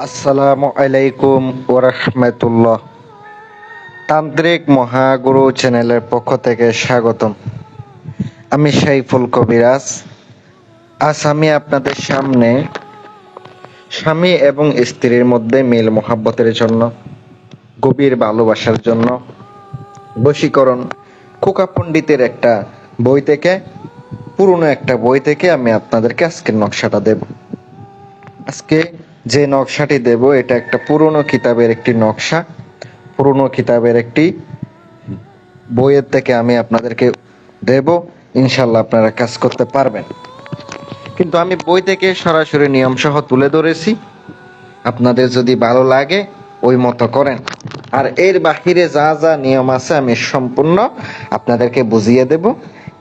আসসালামু আলাইকুম ওরহমতুল্লাহ। তান্ত্রিক মহাগুরু চ্যানেলের পক্ষ থেকে স্বাগতম। আমি সাইফুল কবিরাজ। আজ আমি আপনাদের সামনে স্বামী এবং স্ত্রীর মধ্যে মিল মোহাব্বতের জন্য, গভীর ভালোবাসার জন্য বশীকরণ খোকা পণ্ডিতের একটা বই থেকে, পুরনো একটা বই থেকে আমি আপনাদেরকে আজকের নকশাটা দেব। আজকে যে নকশাটি দেব এটা একটা পুরনো কিতাবের একটি নকশা, পুরনো কিতাবের একটি বইয়ের থেকে আমি আপনাদেরকে দেব। ইনশাল্লাহ আপনারা কাজ করতে পারবেন, কিন্তু আমি বই থেকে সরাসরি নিয়ম সহ তুলে ধরেছি। আপনাদের যদি ভালো লাগে ওই মতো করেন, আর এর বাহিরে যা যা নিয়ম আছে আমি সম্পূর্ণ আপনাদেরকে বুঝিয়ে দেব।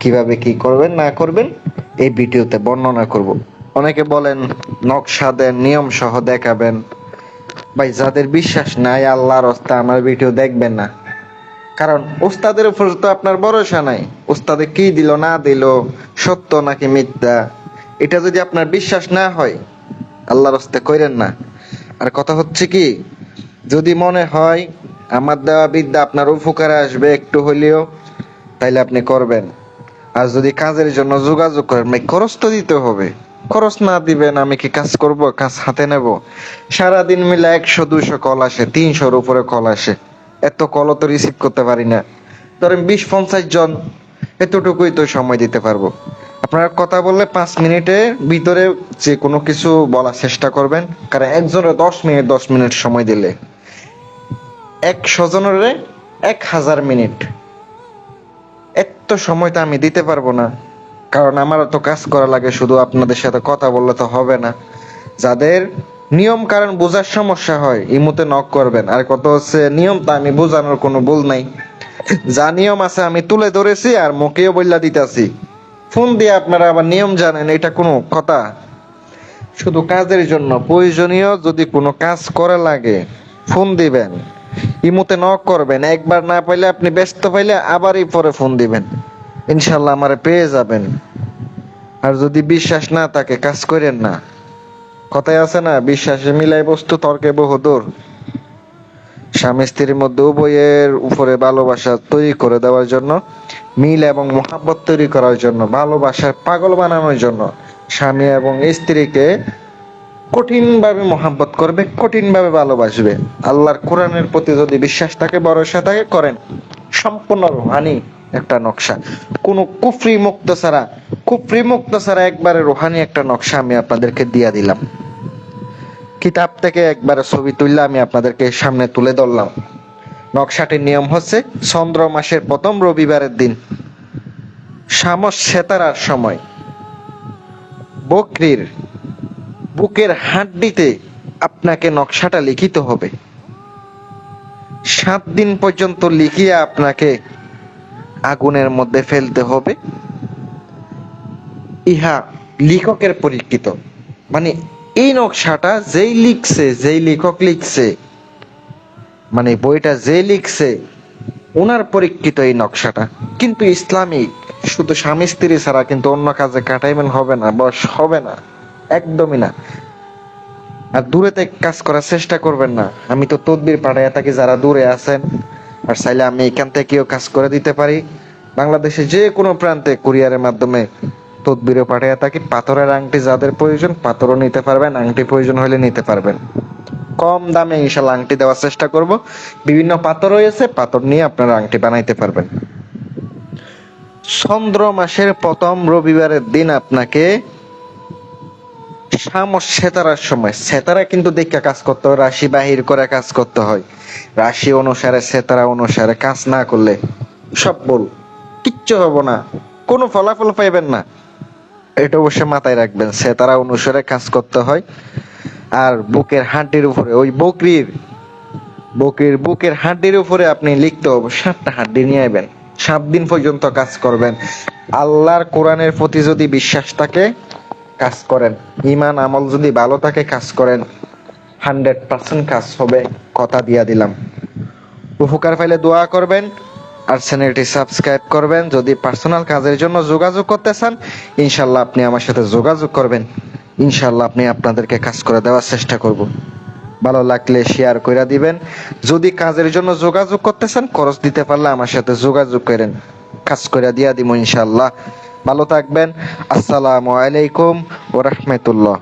কিভাবে কি করবেন না করবেন এই ভিডিওতে বর্ণনা করব। অনেকে বলেন নকশা দেন, নিয়ম সহ দেখাবেন। ভাই, যাদের বিশ্বাস নাই আল্লাহর রাস্তা আমার ভিডিও দেখবেন না, কারণ ওস্তাদের উপর তো আপনার ভরসা নাই। ওস্তাদে কি দিল না দিল, সত্য নাকি মিথ্যা, এটা যদি আপনার বিশ্বাস না হয় আল্লাহর রাস্তা কইরেন না। আর কথা হচ্ছে কি, যদি মনে হয় আমার দেওয়া বিদ্যা আপনার উপকারে আসবে একটু হলেও, তাইলে আপনি করবেন। আর যদি কাজের জন্য যোগাযোগ করেন, ভাই খরচ তো দিতে হবে। খরচ না দিবেন আমি কি কাজ করব, কাজ হাতে নেব? সারাদিন মিলে 100-200 কল আসে, 300-র উপরে কল আসে। এত কল তো রিসিভ করতে পারি না। ধরেন 20-50 জন, এতটুকুই তো সময় দিতে পারবো। আপনারা কথা বললে 5 মিনিটের ভিতরে যে কোনো কিছু বলার চেষ্টা করবেন, কারণ একজনের 10 মিনিট সময় দিলে 100 জনের 1000 মিনিট, এত সময় তো আমি দিতে পারবো না। কারণ আমারও তো কাজ করা লাগে, শুধু আপনাদের সাথে কথা বললে তো হবে না। যাদের নিয়ম কারণ বোঝার সমস্যা হয় ইমুতে নক করবেন। আর কত হচ্ছে নিয়ম তো আমি বোঝানোর কোনো ভুল নাই, যা নিয়ম আছে আমি তুলে ধরেছি আর মুখেও বললা দিতেছি। ফোন দিয়ে আপনারা আবার নিয়ম জানেন, এটা কোনো কথা? শুধু কাজের জন্য প্রয়োজনীয় যদি কোনো কাজ করা লাগে ফোন দিবেন, ইমুতে নক করবেন। একবার না পাইলে আপনি ব্যস্ত পাইলে আবারই পরে ফোন দিবেন, ইনশাল্লাহ আমারে পেয়ে যাবেন। আর যদি বিশ্বাস না থাকে কাজ করেন না। কথায় আছে না, বিশ্বাসে মিলাই বস্তু তর্কে বহুদূর। স্বামী স্ত্রীর মধ্যে উভয়ের উপরে ভালোবাসা তৈরি করে দেওয়ার জন্য, মিল এবং মহাব্বত তৈরি করার জন্য, ভালোবাসার পাগল বানানোর জন্য স্বামী এবং স্ত্রীকে কঠিন ভাবে মহাব্বত করবে, কঠিন ভাবে ভালোবাসবে। আল্লাহর কোরআনের প্রতি যদি বিশ্বাস থাকে, ভরসা থাকে, করেন। সম্পূর্ণ রুহানি একটা নকশা, কোনো কুফরি মুক্ত ছাড়া একবারে রুহানি একটা নকশা আমি আপনাদেরকে দিয়া দিলাম। কিতাব থেকে একবারে ছবি তুললে আমি আপনাদেরকে সামনে তুলে ধরলাম। নকশাটির নিয়ম হচ্ছে, চন্দ্র মাসের প্রথম রবিবারের দিন শামস সেতারার সময় বকরির বুকের হাড্ডিতে আপনাকে নকশাটা লিখিতে হবে। 7 দিন পর্যন্ত লিখিয়ে আপনাকে আগুনের মধ্যে ফেলতে হবে। ইহা লেখকের পরীক্ষিত, মানে এই নকশাটা যেই লেখক লিখছে, মানে বইটা যে লিখছে ওনার পরীক্ষিত এই নকশাটা। কিন্তু ইসলামিক, শুধু স্বামী স্ত্রী ছাড়া কিন্তু অন্য কাজে কাটাইবেন হবে না, বস হবে না, একদমই না। আর দূরে থেকে কাজ করার চেষ্টা করবেন না। আমি তো তদবির পাঠাইয়া থাকি যারা দূরে আছেন, আর চাইলে আমি এখান থেকেও কাজ করে দিতে পারি। বাংলাদেশে যে কোনো প্রান্তে কুরিয়ারের মাধ্যমে তদবিরও পাঠাইয়া থাকি। পাথরের আংটি যাদের প্রয়োজন পাথরও নিতে পারবেন, আংটি প্রয়োজন হলে নিতে পারবেন। কম দামে ইনশাল্লাহ আংটি দেওয়ার চেষ্টা করব। বিভিন্ন পাথর রয়েছে, পাথর নিয়ে আপনারা আংটি বানাইতে পারবেন। চন্দ্র মাসের প্রথম রবিবারের দিন আপনাকে শামস সেতারার সময়, সেতারা কিন্তু দেখে কাজ করতে হয়, রাশি বাহির করে কাজ করতে হয়। রাশি অনুসারে সেতারা অনুসারে কাজ না করলে সব বল, কিচ্ছু হবো না, কোনো ফলাফল পাইবেন না। এটা অবশ্যই মাথায় রাখবেন, সেতারা অনুসারে কাজ করতে হয়। আর বুকের হাড্ডির উপরে, ওই বকরির বুকের হাড্ডির উপরে আপনি লিখতে হবে 7টা হাড্ডি নিয়ে আইবেন। 7 দিন পর্যন্ত কাজ করবেন। আল্লাহর কোরআনের প্রতি যদি বিশ্বাস থাকে কাজ করেন, ইমান আমল যদি ভালো থাকে কাজ করেন, 100% কাজ হবে, কথা দিয়া দিলাম। উপকার পাইলে দোয়া করবেন আর চ্যানেলটি সাবস্ক্রাইব করবেন। যদি পার্সোনাল কাজের জন্য যোগাযোগ করতে চান ইনশাল্লাহ আপনি আমার সাথে যোগাযোগ করবেন। ইনশাল্লাহ আপনাদেরকে কাজ করে দেওয়ার চেষ্টা করব। ভালো লাগলে শেয়ার করে দিবেন। যদি কাজের জন্য যোগাযোগ করতেছেন, খরচ দিতে পারলে আমার সাথে যোগাযোগ করেন, কাজ করে দিয়া দিব ইনশাল্লাহ। ভালো থাকবেন। আসসালামু আলাইকুম ওয়া রাহমাতুল্লাহ।